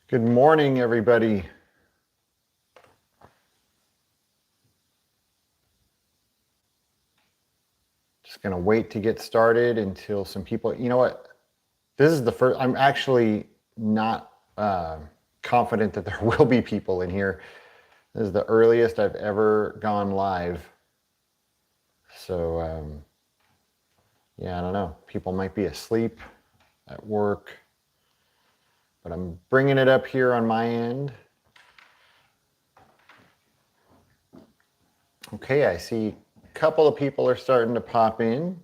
Good morning, everybody. Just going to wait to get started until some people, you know what? This is the first, I'm actually not confident that there will be people in here. This is the earliest I've ever gone live. So, yeah, I don't know. People might be asleep at work, but I'm bringing it up here on my end. Okay, I see a couple of people are starting to pop in.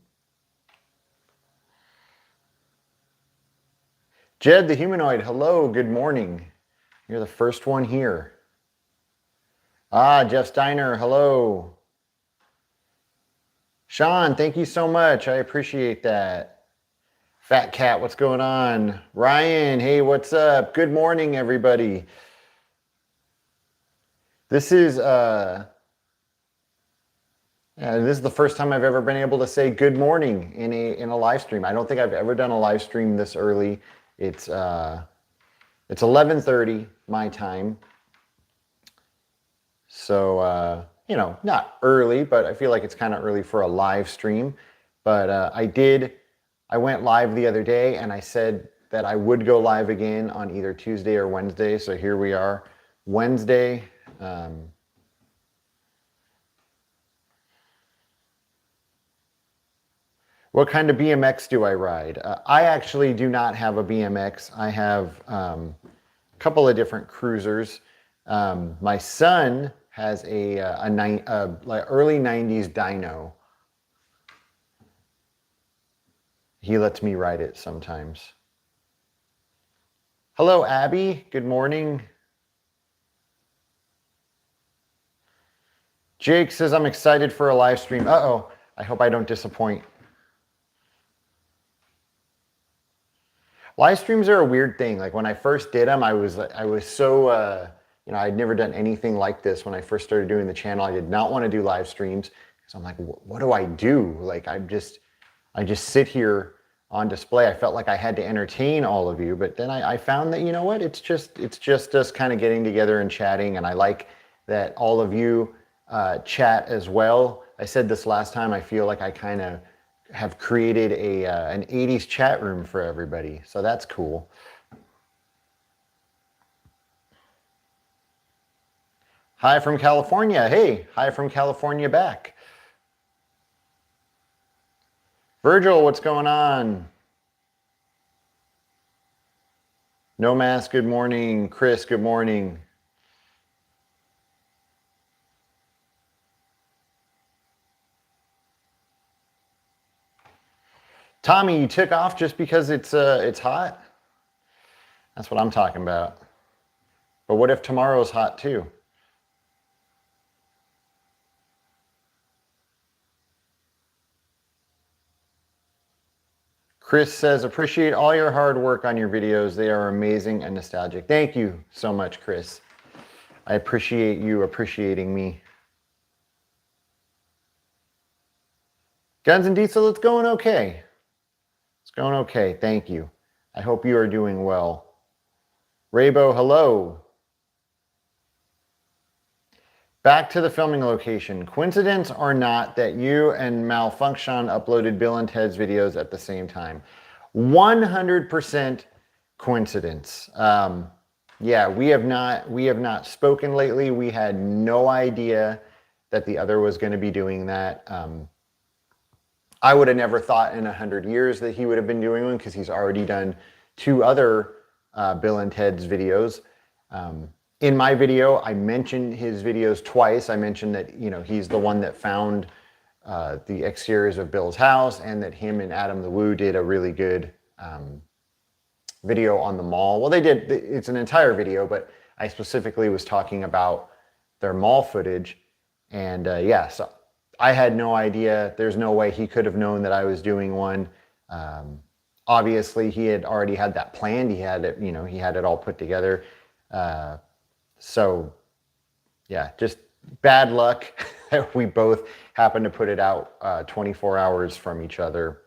Jed the Humanoid, hello, good morning. You're the first one here. Ah, Jeff Steiner, hello. Sean, thank you so much. I appreciate that. Fat Cat, what's going on? Ryan, hey, what's up? Good morning, everybody. This is the first time I've ever been able to say good morning in a live stream. I don't think I've ever done a live stream this early. It's 11:30 my time. So you know, not early, but I feel like it's kind of early for a live stream. But I went live the other day and I said that I would go live again on either Tuesday or Wednesday. So here we are, Wednesday. What kind of BMX do I ride? I actually do not have a BMX. I have a couple of different cruisers. My son has a like early 90s dyno. He lets me ride it sometimes. Hello, Abby. Good morning. Jake says, I'm excited for a live stream. Uh-oh. I hope I don't disappoint. Live streams are a weird thing. Like when I first did them, I was so, you know, I'd never done anything like this when I first started doing the channel. I did not want to do live streams because I'm like, what do I do? Like I just sit here on display. I felt like I had to entertain all of you, but then I found that, you know what, it's just us kind of getting together and chatting, and I like that all of you chat as well. I said this last time, I feel like I kind of have created an 80s chat room for everybody, so that's cool. Hi from California. Hey, hi from California back. Virgil, what's going on? No Mask, good morning. Chris, good morning. Tommy, you took off just because it's hot? That's what I'm talking about. But what if tomorrow's hot too? Chris says, appreciate all your hard work on your videos. They are amazing and nostalgic. Thank you so much, Chris. I appreciate you appreciating me. Guns and Diesel, it's going okay. It's going okay. Thank you. I hope you are doing well. Raybo, hello. Back to the filming location. Coincidence or not that you and Malfunction uploaded Bill and Ted's videos at the same time? 100% coincidence. Yeah, we have not spoken lately. We had no idea that the other was going to be doing that. I would have never thought in 100 years that he would have been doing one because he's already done 2 other Bill and Ted's videos. In my video, I mentioned his videos twice. I mentioned that, you know, he's the one that found the exteriors of Bill's house, and that him and Adam the Woo did a really good video on the mall. Well, they did, it's an entire video, but I specifically was talking about their mall footage. And yeah, so I had no idea. There's no way he could have known that I was doing one. Obviously, he had already had that planned. He had it, you know, he had it all put together. So yeah, just bad luck that we both happened to put it out 24 hours from each other.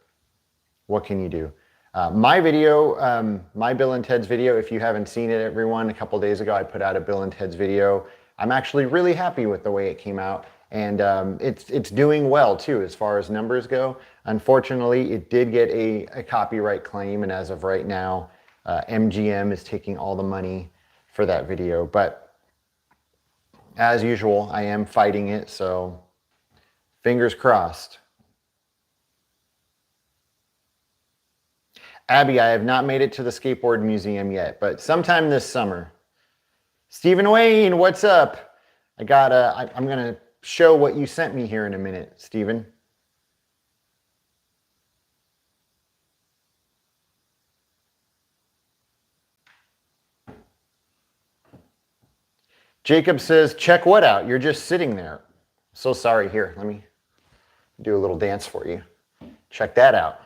What can you do? My video, my Bill and Ted's video, if you haven't seen it, everyone, a couple days ago I put out a Bill and Ted's video. I'm actually really happy with the way it came out, and it's doing well too as far as numbers go. Unfortunately, it did get a copyright claim, and as of right now, MGM is taking all the money for that video. But as usual, I am fighting it, so fingers crossed. Abby, I have not made it to the skateboard museum yet, but sometime this summer. Stephen Wayne, what's up? I'm gonna show what you sent me here in a minute, Stephen. Jacob says, check what out? You're just sitting there. So sorry. Here, let me do a little dance for you. Check that out.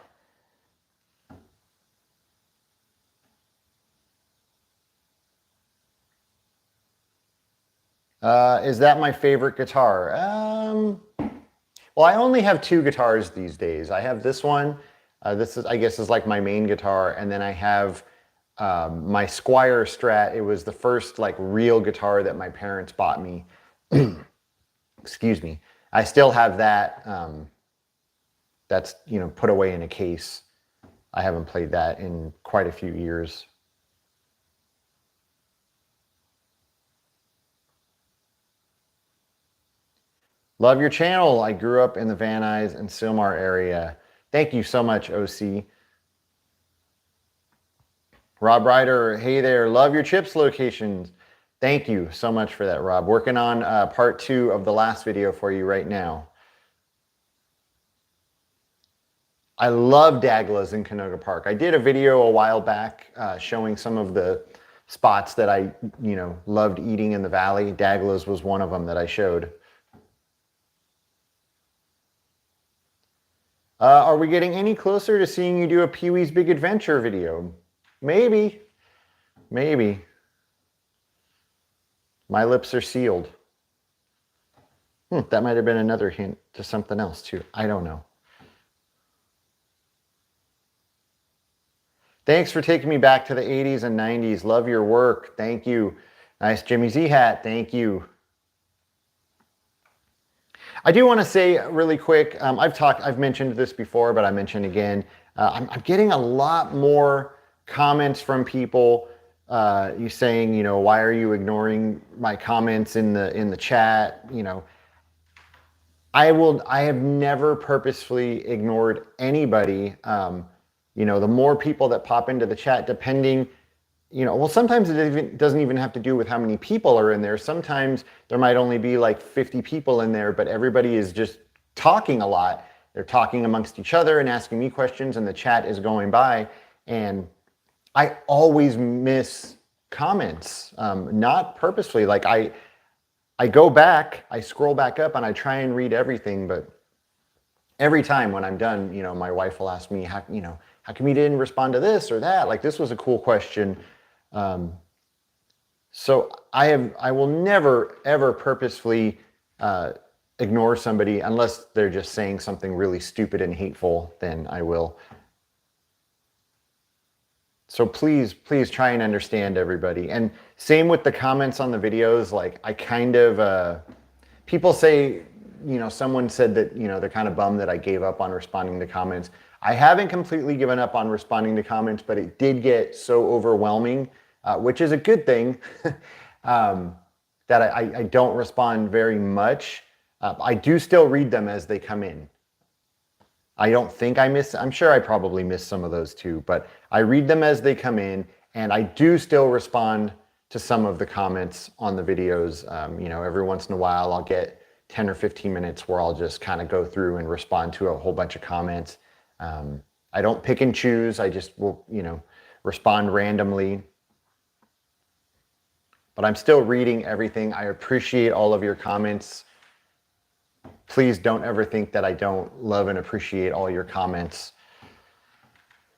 Is that my favorite guitar? Well, I only have two guitars these days. I have this one. This is, I guess, is like my main guitar, and then I have my Squier Strat. It was the first like real guitar that my parents bought me. Excuse me. I still have that. That's, you know, put away in a case. I haven't played that in quite a few years. Love your channel. I grew up in the Van Nuys and Sylmar area. Thank you so much, OC. Rob Ryder, hey there. Love your chips locations. Thank you so much for that, Rob. Working on part 2 of the last video for you right now. I love Dagla's in Canoga Park. I did a video a while back showing some of the spots that I, you know, loved eating in the valley. Dagla's was one of them that I showed. Are we getting any closer to seeing you do a Pee-wee's Big Adventure video? Maybe. Maybe. My lips are sealed. That might have been another hint to something else too. I don't know. Thanks for taking me back to the 80s and 90s. Love your work. Thank you. Nice Jimmy Z hat. Thank you. I do want to say really quick, I've mentioned this before, but I mention again, I'm getting a lot more comments from people you saying, you know, why are you ignoring my comments in the chat? You know, I have never purposefully ignored anybody. You know, the more people that pop into the chat, depending, you know, well, sometimes it doesn't even have to do with how many people are in there. Sometimes there might only be like 50 people in there, but everybody is just talking a lot. They're talking amongst each other and asking me questions, and the chat is going by. And I always miss comments, not purposefully. Like I go back, I scroll back up, and I try and read everything. But every time when I'm done, you know, my wife will ask me, how come you didn't respond to this or that? Like, this was a cool question. So I will never, ever purposefully ignore somebody unless they're just saying something really stupid and hateful, then I will. So please try and understand everybody. And same with the comments on the videos. Like, I kind of, people say, you know, someone said that, you know, they're kind of bummed that I gave up on responding to comments. I haven't completely given up on responding to comments, but it did get so overwhelming, which is a good thing, that I don't respond very much. I do still read them as they come in. I don't think I'm sure I probably missed some of those too, but I read them as they come in, and I do still respond to some of the comments on the videos. You know, every once in a while I'll get 10 or 15 minutes where I'll just kind of go through and respond to a whole bunch of comments. I don't pick and choose. I just will, you know, respond randomly. But I'm still reading everything. I appreciate all of your comments. Please don't ever think that I don't love and appreciate all your comments.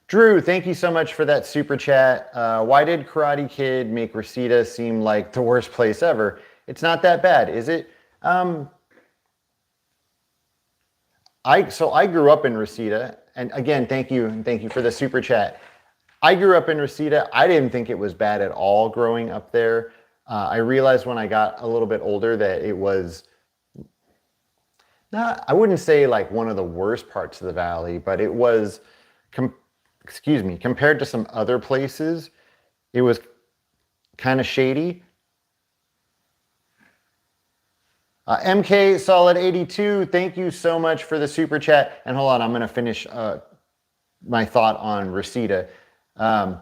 Drew, thank you so much for that super chat. Why did Karate Kid make Reseda seem like the worst place ever? It's not that bad, is it? So I grew up in Reseda. and again, thank you for the super chat. I grew up in Reseda. I didn't think it was bad at all growing up there. I realized when I got a little bit older that it was not, I wouldn't say like one of the worst parts of the valley, but it was, compared to some other places, it was kind of shady. MK Solid 82, thank you so much for the super chat. And hold on, I'm going to finish my thought on Reseda.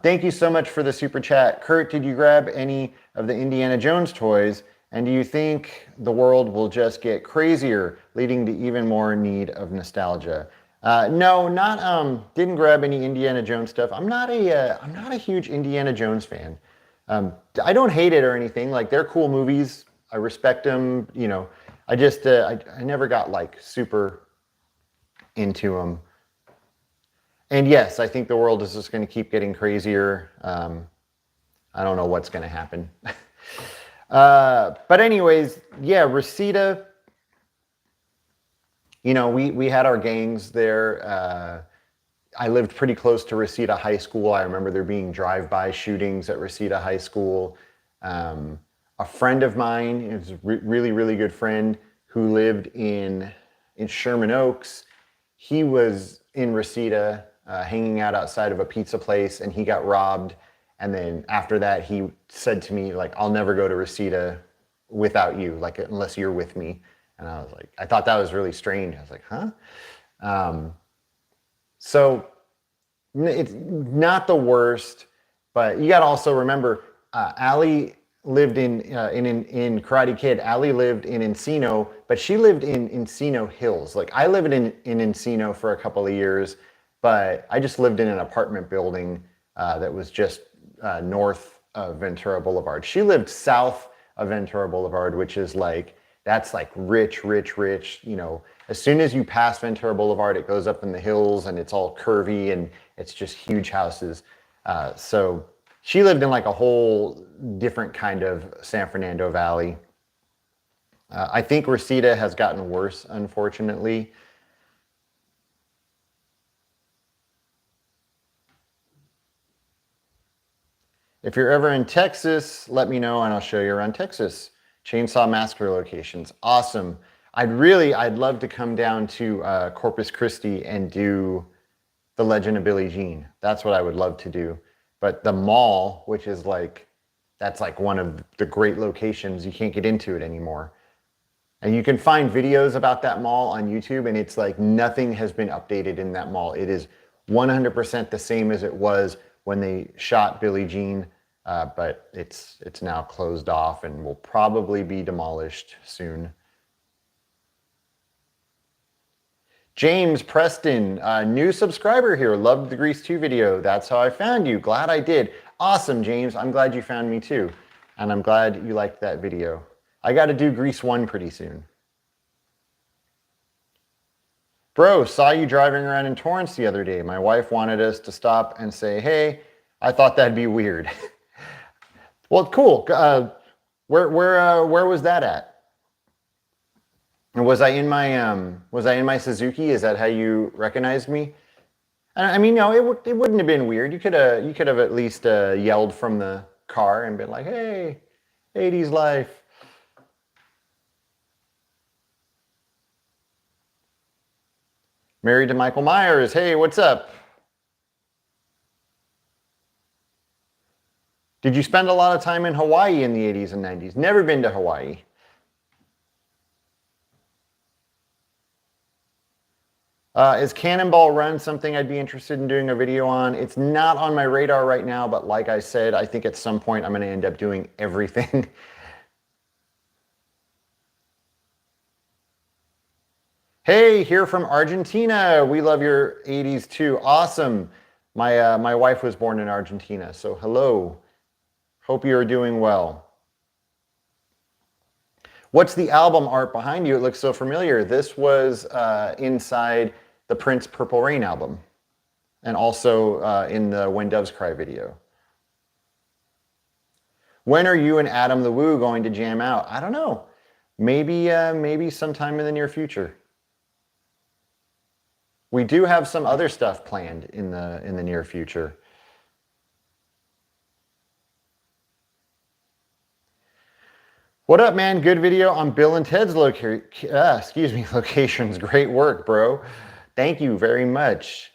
Thank you so much for the super chat. Kurt, did you grab any of the Indiana Jones toys? And do you think the world will just get crazier, leading to even more need of nostalgia? No, didn't grab any Indiana Jones stuff. I'm not a huge Indiana Jones fan. I don't hate it or anything. Like, they're cool movies. I respect them. You know, I just I never got like super into them. And yes, I think the world is just going to keep getting crazier. I don't know what's going to happen. But anyways, yeah, Reseda, you know, we had our gangs there. I lived pretty close to Reseda High School. I remember there being drive-by shootings at Reseda High School. A friend of mine, is a really, really good friend, who lived in Sherman Oaks. He was in Reseda, hanging out outside of a pizza place, and he got robbed. And then after that, he said to me, like, I'll never go to Reseda without you, like, unless you're with me. And I was like, I thought that was really strange. I was like, huh? So it's not the worst, but you got to also remember, Allie lived in Karate Kid. Allie lived in Encino, but she lived in Encino Hills. Like, I lived in Encino for a couple of years, but I just lived in an apartment building that was just north of Ventura Boulevard. She lived south of Ventura Boulevard, which is like, that's like rich, you know. As soon as you pass Ventura Boulevard, it goes up in the hills and it's all curvy and it's just huge houses. So she lived in like a whole different kind of San Fernando Valley. I think Reseda has gotten worse, unfortunately. If you're ever in Texas, let me know and I'll show you around Texas. Chainsaw Massacre locations. Awesome. I'd love to come down to Corpus Christi and do the Legend of Billie Jean. That's what I would love to do. But the mall, which is like, that's like one of the great locations, you can't get into it anymore. And you can find videos about that mall on YouTube, and it's like nothing has been updated in that mall. It is 100% the same as it was when they shot Billie Jean, but it's now closed off and will probably be demolished soon. James Preston, new subscriber here. Loved the Grease 2 video. That's how I found you. Glad I did. Awesome, James. I'm glad you found me too. And I'm glad you liked that video. I got to do Grease 1 pretty soon. Bro, saw you driving around in Torrance the other day. My wife wanted us to stop and say, hey. I thought that'd be weird. Well, cool. Where was that at? Was I in my Suzuki? Is that how you recognized me? I mean, no, it wouldn't have been weird. You could have at least yelled from the car and been like, "Hey, 80s life." Married to Michael Myers. Hey, what's up? Did you spend a lot of time in Hawaii in the 80s and 90s? Never been to Hawaii. Is Cannonball Run something I'd be interested in doing a video on? It's not on my radar right now, but like I said, I think at some point I'm going to end up doing everything. Hey, here from Argentina. We love your 80s too. Awesome. My wife was born in Argentina, so hello. Hope you're doing well. What's the album art behind you? It looks so familiar. This was inside the Prince Purple Rain album, and also in the When Doves Cry video. When are you and Adam the Woo going to jam out? I don't know. Maybe sometime in the near future. We do have some other stuff planned in the near future. What up, man? Good video on Bill and Ted's locations. Great work, bro. Thank you very much.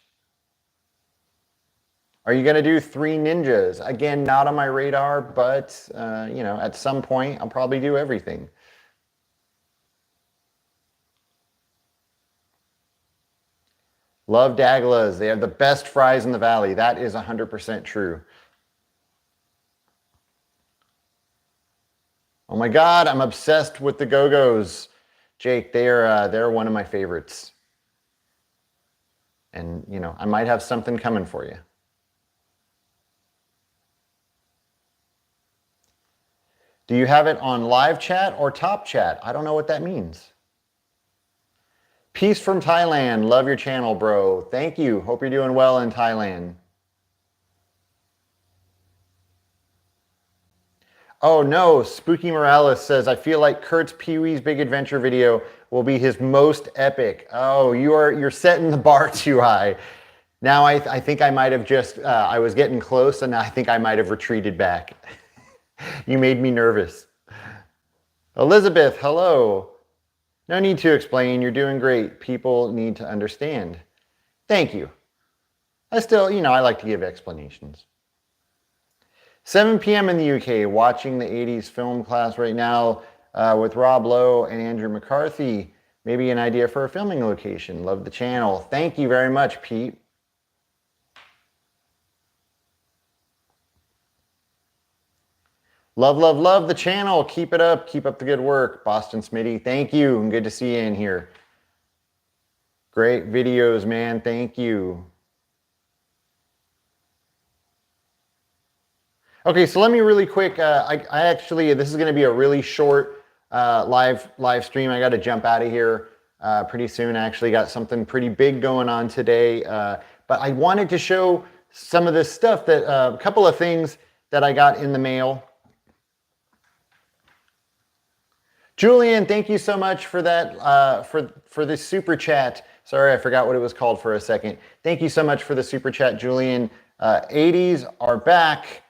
Are you going to do 3 ninjas? Again, not on my radar, but, you know, at some point, I'll probably do everything. Love Dagla's. They have the best fries in the valley. That is 100% true. Oh my God, I'm obsessed with the Go-Go's. Jake, they're one of my favorites. And, you know, I might have something coming for you. Do you have it on live chat or top chat? I don't know what that means. Peace from Thailand. Love your channel, bro. Thank you. Hope you're doing well in Thailand. Oh no, Spooky Morales says, I feel like Kurt's Pee-wee's Big Adventure video will be his most epic. Oh, you're setting the bar too high. Now I think I might have just, I was getting close and I think I might have retreated back. You made me nervous. Elizabeth, hello. No need to explain, you're doing great. People need to understand. Thank you. I still, you know, I like to give explanations. 7 p.m. in the UK, watching the 80s film class right now with Rob Lowe and Andrew McCarthy. Maybe an idea for a filming location. Love the channel. Thank you very much, Pete. Love, love, love the channel. Keep it up. Keep up the good work. Boston Smitty, thank you. And good to see you in here. Great videos, man. Thank you. Okay, so let me really quick, I actually, this is going to be a really short live stream. I got to jump out of here pretty soon. I actually got something pretty big going on today. But I wanted to show some of this stuff, that a couple of things that I got in the mail. Julian, thank you so much for that, for this super chat. Sorry, I forgot what it was called for a second. Thank you so much for the super chat, Julian. 80s are back.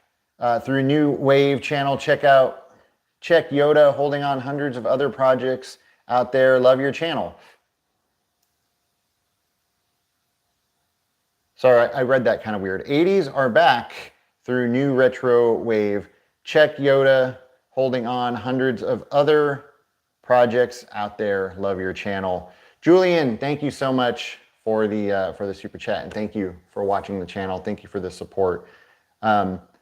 Through New Wave channel. Check Yoda holding on hundreds of other projects out there. Love your channel. Sorry, I read that kind of weird. 80s are back through New Retro Wave. Check Yoda holding on hundreds of other projects out there. Love your channel. Julian, thank you so much for the super chat, and thank you for watching the channel. Thank you for the support.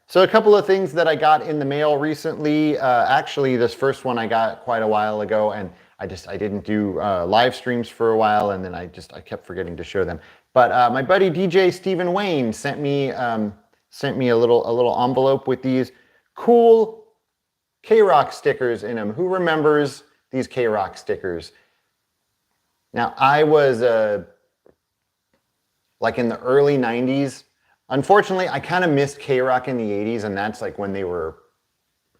So a couple of things that I got in the mail recently. Actually, this first one I got quite a while ago, and I didn't do live streams for a while, and then I kept forgetting to show them. But my buddy DJ Stephen Wayne sent me a little envelope with these cool K-Rock stickers in them. Who remembers these K-Rock stickers? Now, I was like in the early 90s. Unfortunately, I kind of missed K-Rock in the 80s, and that's like when they were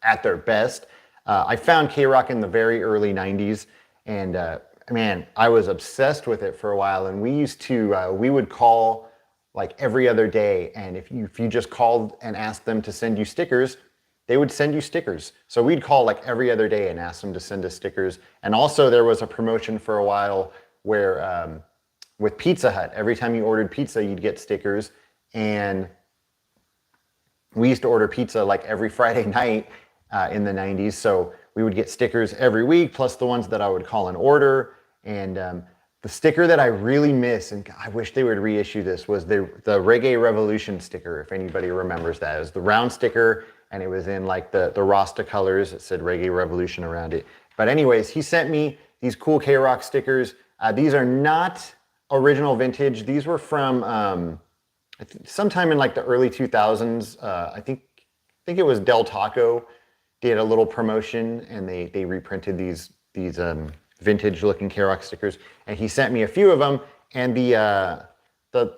at their best. I found K-Rock in the very early 90s, and man, I was obsessed with it for a while. And we would call like every other day, and if you just called and asked them to send you stickers, they would send you stickers. So we'd call like every other day and ask them to send us stickers. And also there was a promotion for a while where with Pizza Hut, every time you ordered pizza, you'd get stickers. And we used to order pizza like every Friday night in the 90s. So we would get stickers every week, plus the ones that I would call and order. And the sticker that I really miss, and I wish they would reissue this, was the Reggae Revolution sticker, if anybody remembers that. It was the round sticker, and it was in like the Rasta colors. It said Reggae Revolution around it. But anyways, he sent me these cool K-Rock stickers. These are not original vintage. These were from sometime in like the early 2000s. I think it was Del Taco did a little promotion, and they reprinted these vintage looking K-Rock stickers, and he sent me a few of them. And the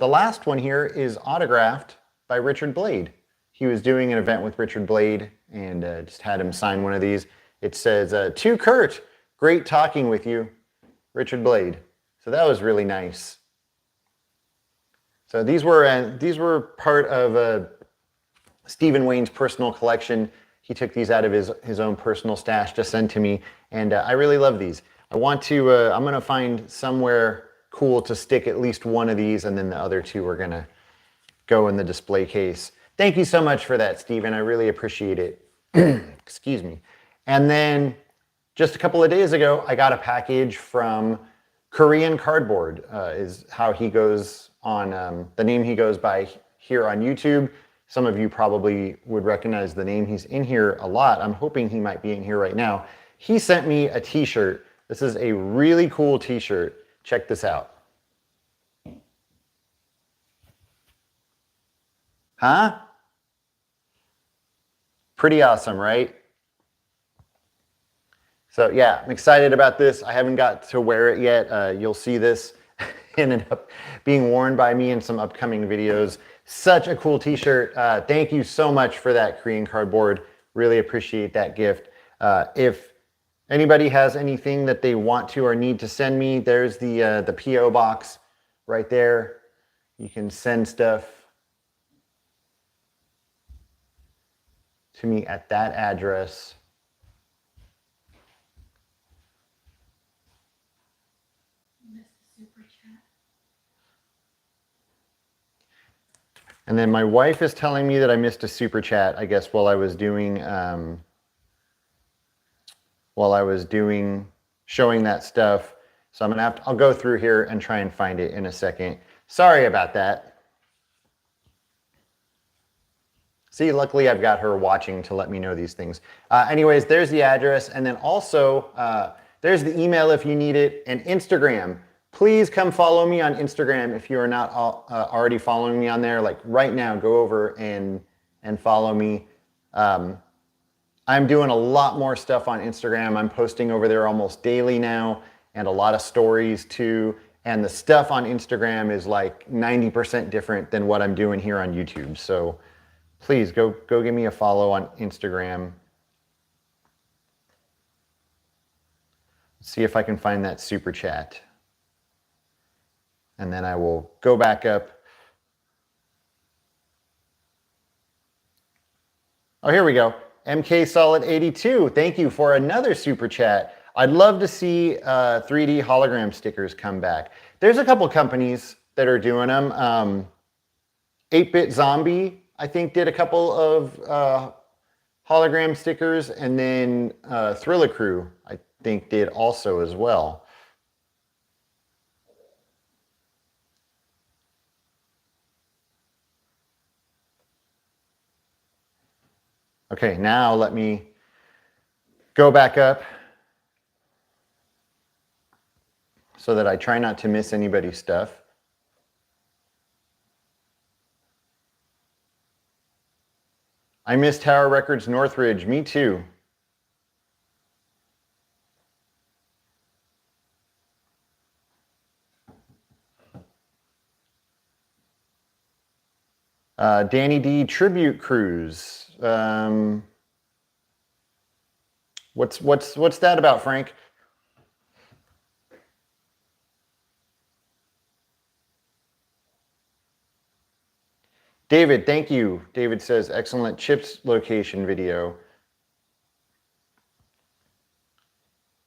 last one here is autographed by Richard Blade. He was doing an event with Richard Blade, and just had him sign one of these. It says, "To Kurt, great talking with you, Richard Blade." So that was really nice. So these were part of Stephen Wayne's personal collection. He took these out of his own personal stash to send to me, and I really love these. I'm gonna find somewhere cool to stick at least one of these, and then the other two are gonna go in the display case. Thank you so much for that, Stephen. I really appreciate it. Excuse me. And then just a couple of days ago, I got a package from Korean Cardboard, is how he goes on, the name he goes by here on YouTube. Some of you probably would recognize the name. He's in here a lot. I'm hoping he might be in here right now. He sent me a t-shirt. This is a really cool t-shirt. Check this out. Huh? Pretty awesome, right? So yeah, I'm excited about this. I haven't got to wear it yet. You'll see this ended up being worn by me in some upcoming videos. Such a cool t-shirt. Thank you so much for that, Korean Cardboard. Really appreciate that gift. If anybody has anything that they want to or need to send me, there's the PO box right there. You can send stuff to me at that address. And then my wife is telling me that I missed a super chat, I guess, while I was doing showing that stuff. So I'm gonna I'll go through here and try and find it in a second. Sorry about that. See, luckily I've got her watching to let me know these things. Anyways, there's the address, and then also there's the email if you need it, and Instagram. Please come follow me on Instagram if you are not already following me on there. Like right now, go over and follow me. I'm doing a lot more stuff on Instagram. I'm posting over there almost daily now, and a lot of stories too. And the stuff on Instagram is like 90% different than what I'm doing here on YouTube. So please go give me a follow on Instagram. Let's see if I can find that super chat. And then I will go back up. Oh, here we go. MK Solid 82. Thank you for another super chat. I'd love to see 3D hologram stickers come back. There's a couple companies that are doing them. 8-Bit Zombie, I think, did a couple of hologram stickers, and then Thriller Crew, I think, did also as well. Okay, now let me go back up so that I try not to miss anybody's stuff. I miss Tower Records Northridge. Me too. Danny D Tribute Cruise. What's that about, Frank? David, thank you. David says, excellent chips location video.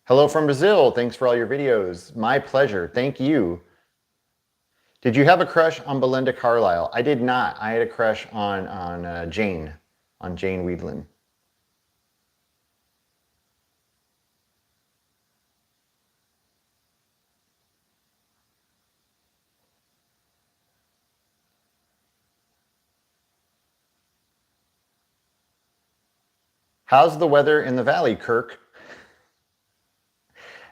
Hello from Brazil. Thanks for all your videos. My pleasure. Thank you. Did you have a crush on Belinda Carlisle? I did not. I had a crush on Jane Weedlin. How's the weather in the valley, Kirk?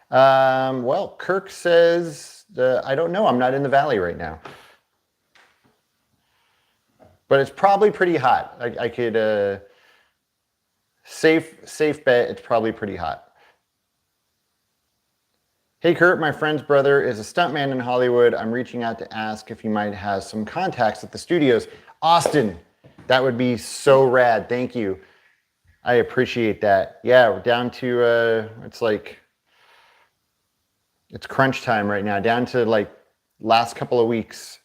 Well, Kirk says, I don't know. I'm not in the valley right now. But it's probably pretty hot. I could, safe bet it's probably pretty hot. Hey, Kurt, my friend's brother is a stuntman in Hollywood. I'm reaching out to ask if you might have some contacts at the studios. Austin, that would be so rad. Thank you. I appreciate that. Yeah, we're down to, it's crunch time right now, down to like last couple of weeks.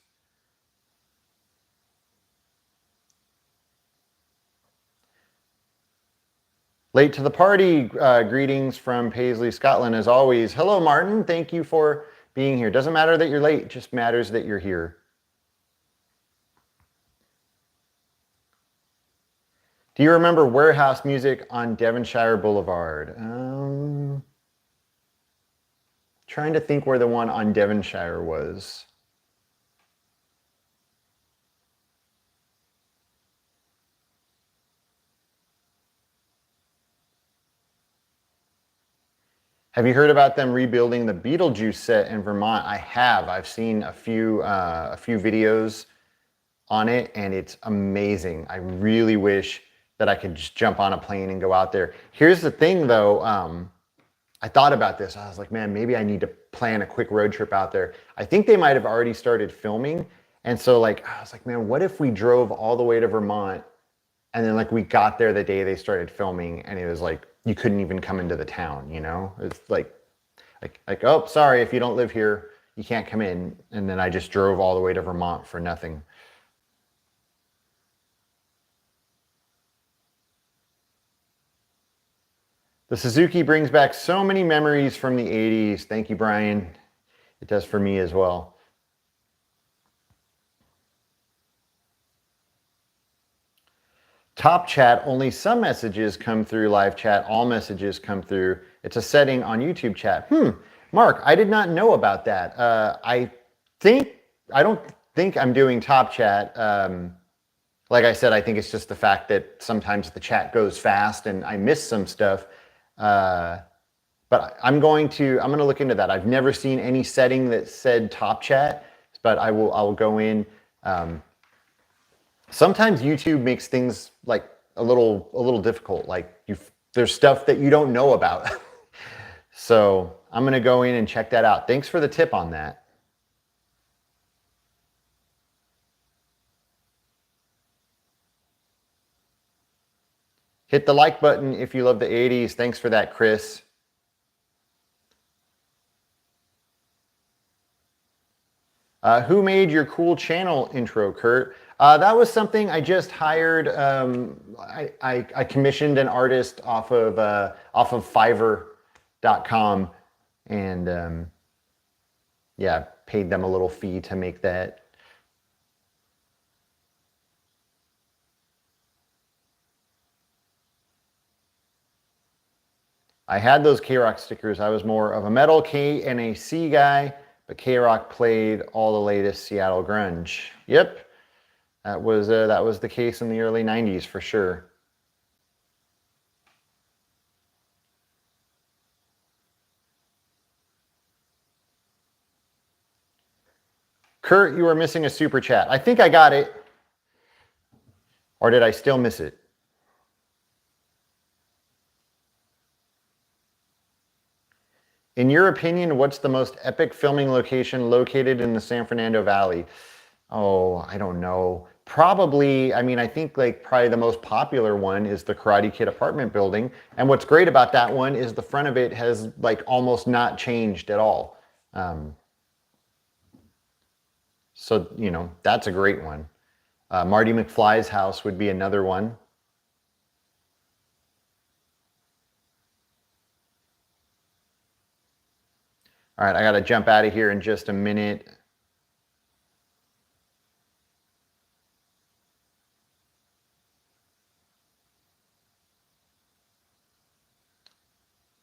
Late to the party. Greetings from Paisley, Scotland, as always. Hello, Martin. Thank you for being here. Doesn't matter that you're late, just matters that you're here. Do you remember Warehouse Music on Devonshire Boulevard? Trying to think where the one on Devonshire was. Have you heard about them rebuilding the Beetlejuice set in Vermont? I have. I've seen a few videos on it, and it's amazing. I really wish that I could just jump on a plane and go out there. Here's the thing, though. I thought about this. I was like, man, maybe I need to plan a quick road trip out there. I think they might have already started filming, and so like I was like, man, what if we drove all the way to Vermont, and then like we got there the day they started filming, and it was like you couldn't even come into the town, you know? It's like, oh, sorry, if you don't live here, you can't come in. And then I just drove all the way to Vermont for nothing. The Suzuki brings back so many memories from the 80s. Thank you, Brian. It does for me as well. Top chat, only some messages come through live chat. All messages come through. It's a setting on YouTube chat. Mark, I did not know about that. I don't think I'm doing top chat. Like I said, I think it's just the fact that sometimes the chat goes fast and I miss some stuff. But I'm going to look into that. I've never seen any setting that said top chat, but I will go in. Sometimes YouTube makes things like a little difficult. Like there's stuff that you don't know about. So I'm going to go in and check that out. Thanks for the tip on that. Hit the like button if you love the 80s. Thanks for that, Chris. Who made your cool channel intro, Kurt? That was something I just hired. I commissioned an artist off of Fiverr.com, and yeah, paid them a little fee to make that. I had those K-Rock stickers. I was more of a metal K and a C guy, but K-Rock played all the latest Seattle grunge. Yep. That was the case in the early 90s for sure. Kurt, you are missing a super chat. I think I got it. Or did I still miss it? In your opinion, what's the most epic filming location located in the San Fernando Valley? Oh, I don't know. Probably, I mean, I think like probably the most popular one is the Karate Kid apartment building. And what's great about that one is the front of it has like almost not changed at all. So, you know, that's a great one. Marty McFly's house would be another one. All right, I got to jump out of here in just a minute.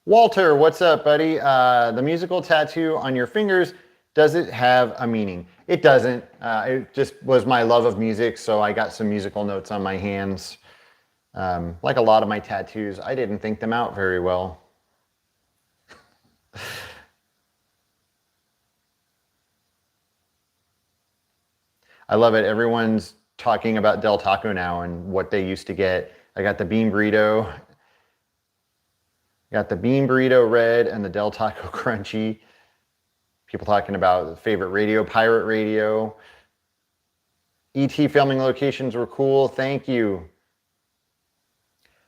Walter, what's up, buddy? The musical tattoo on your fingers, does it have a meaning? It doesn't. It just was my love of music, so I got some musical notes on my hands. Like a lot of my tattoos, I didn't think them out very well. I love it. Everyone's talking about Del Taco now and what they used to get. I got the bean burrito. Got the bean burrito red and the Del Taco crunchy. People talking about favorite radio, pirate radio. ET filming locations were cool. Thank you.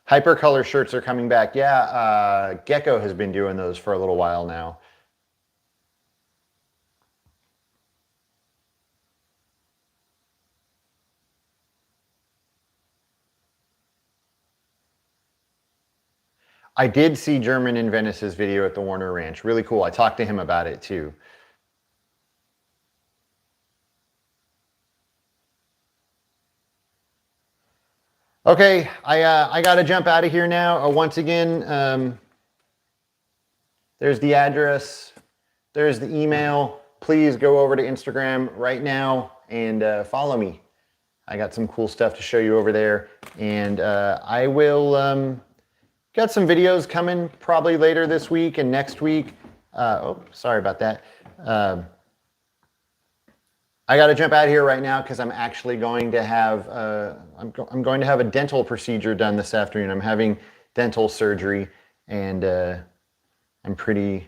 Hypercolor shirts are coming back. Yeah, Gecko has been doing those for a little while now. I did see German in Venice's video at the Warner Ranch. Really cool. I talked to him about it too. Okay, I got to jump out of here now. Once again, there's the address. There's the email. Please go over to Instagram right now and follow me. I got some cool stuff to show you over there. And I will got some videos coming probably later this week and next week. Oh, sorry about that. I got to jump out of here right now because I'm actually going to have I'm going to have a dental procedure done this afternoon. I'm having dental surgery, and I'm pretty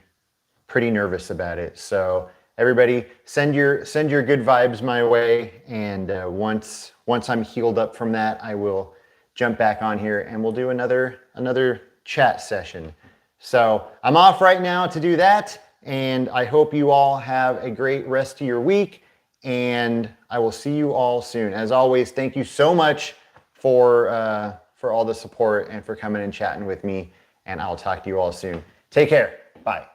nervous about it. So everybody, send your good vibes my way, and once I'm healed up from that, I will jump back on here and we'll do another chat session. So I'm off right now to do that, and I hope you all have a great rest of your week. And I will see you all soon. As always, thank you so much for all the support and for coming and chatting with me. And I'll talk to you all soon. Take care. Bye.